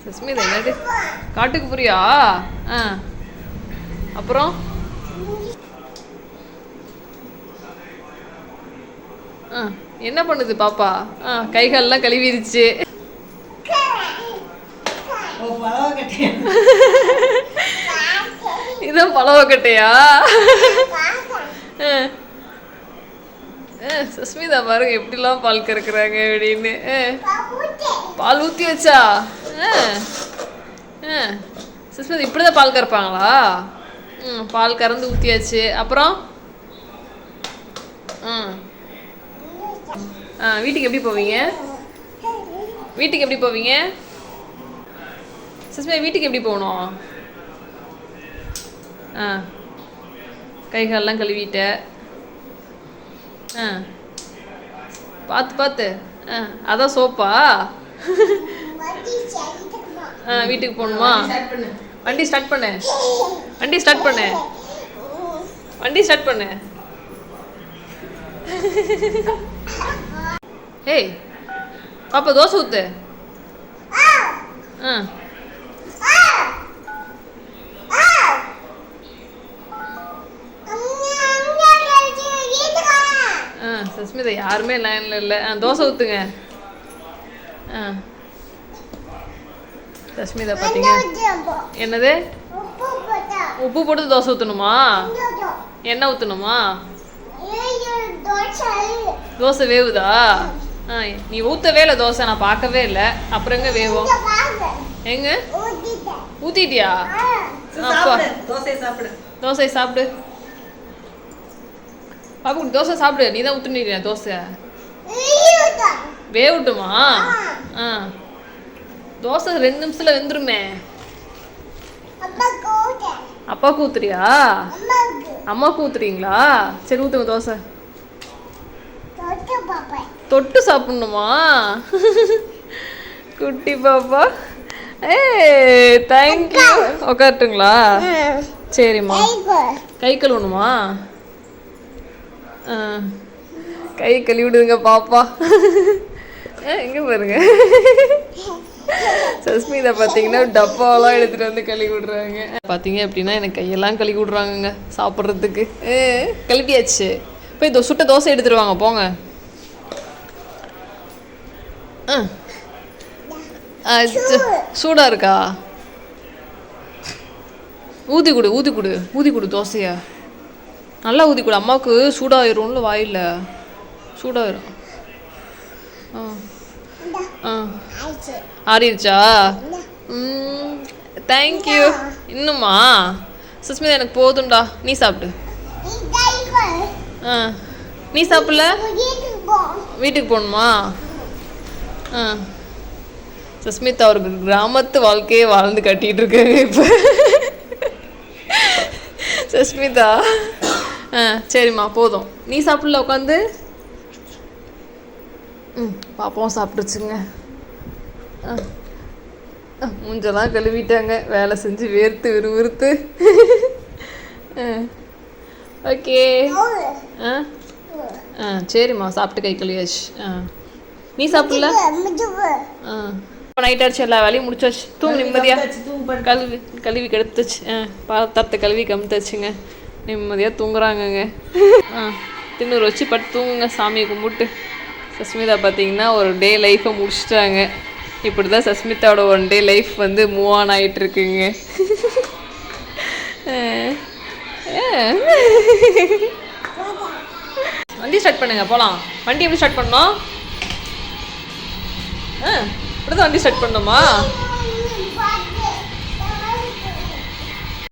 சஸ்மிதா என்னது காட்டுக்கு புரியா? அப்புறம் என்ன பண்ணுது பாப்பா? கைகாலெல்லாம் கழுவிடுச்சு. இதான் பழவக்கட்டையா? சஸ்மிதா பாருங்க எப்படிலாம் பால் கறக்குறாங்க அப்படின்னு. பால் ஊற்றி வச்சா? சஸ்மிதா இப்படிதான் பால் கறப்பாங்களா? பால் கறந்து ஊற்றியாச்சு. அப்புறம் வீட்டுக்கு எப்படி போவீங்க? வீட்டுக்கு எப்படி போவீங்க சஸ்மிதா? வீட்டுக்கு எப்படி போகணும்? கைகாலெல்லாம் கழுவிட்ட. பார்த்து பார்த்து. அதான் சோப்பா? வீட்டுக்கு போகணுமா? வண்டி ஸ்டார்ட் பண்ணு. வண்டி ஸ்டார்ட் பண்ணு. வண்டி ஸ்டார்ட் பண்ணு. ஏய் பாப்பா தோசை ஊத்து. சஸ்மிதா யாருமே லைன்ல இல்லை. தோசை ஊத்துங்க. சஸ்மிதா பார்த்தீங்க என்னது? உப்பு போட்டு தோசை ஊற்றணுமா? எண்ணெய் ஊற்றணுமா? தோசை வேவுதா? நீ ஊற்றவே இல்லை தோசை, நான் பார்க்கவே இல்லை. அப்புறம் எங்க வேவும்? எங்க ஊத்திட்டியா? தோசை சாப்பிடு பாப்பு. தோசை சாப்பிடு. நீ தான் ஊற்றுனீங்க தோசை. வேவட்டுமா? தோசை 2 நிமிஷத்துல வெந்துருமே. அப்பாவுக்கு ஊத்துறியா? அம்மாவுக்கு ஊத்துறீங்களா? சரி ஊத்துங்க தோசை. தொட்டு சாப்பிடணுமா? குட்டி பாப்பா. தேங்க்யூ. உட்காரட்டுங்களா? சரிம்மா. கை கழுவணுமா? கை கழுவி விடுங்க பாப்பா. எங்க பாருங்க சஸ்மிதா பார்த்தீங்கன்னா டப்பாவெல்லாம் எடுத்துட்டு வந்து கழுவி விடுறாங்க. பார்த்தீங்க அப்படின்னா எனக்கு கையெல்லாம் கழுவி விடுறாங்கங்க சாப்பிட்றதுக்கு. கழுவியாச்சு. போய் சுட்ட தோசை எடுத்துருவாங்க போங்க. சூடா இருக்கா? ஊதி கொடு ஊதி கொடு ஊதி கொடு தோசையா நல்லா ஊதி கொடு. அம்மாவுக்கு சூடாயிரும்ல, வாயில் சூடாயிரும். ஆறிடுச்சா? தேங்க்யூ. இன்னுமா? சுஸ்மிதா எனக்கு போதும்டா, நீ சாப்பிடு. நீ சாப்பிடல? வீட்டுக்கு போகணுமா? சுஸ்மிதா ஒரு கிராமத்து வாழ்க்கையே வாழ்ந்து கட்டிட்டு இருக்காங்க இப்போ. சுஸ்மிதா சரிம்மா போதும். நீ சாப்பிடல உட்காந்து? பாப்பாவும் சாப்பிட்டுச்சுங்க. மூஞ்செல்லாம் கழுவிட்டாங்க, வேலை செஞ்சு வேர்த்து விறுவிறுத்து. ஓகே. சரிம்மா சாப்பிட்டு கை கழுவியாச்சு. நீ சாப்பிடல? நைட் ஆச்சு, எல்லா வேலையும் முடிச்சாச்சு. தூங்கு நிம்மதியா. கழுவி கெடுத்துச்சு. பாத்திரத்தை கழுவி கமுத்தாச்சுங்க. நிம்மதியாக தூங்குறாங்கங்க. திண்ணூறு வச்சு பட்டு தூங்குங்க சாமியை கும்பிட்டு. சஸ்மிதா பார்த்தீங்கன்னா ஒரு டே லைஃப்பை முடிச்சிட்டாங்க. இப்படி தான் சஸ்மிதாவோட 1 டே லைஃப் வந்து மூவ் ஆன் ஆகிட்டு இருக்குங்க. வண்டி ஸ்டார்ட் பண்ணுங்க போகலாம். வண்டி எப்படி ஸ்டார்ட் பண்ணோம்? இப்படி தான் வண்டி ஸ்டார்ட் பண்ணோமா?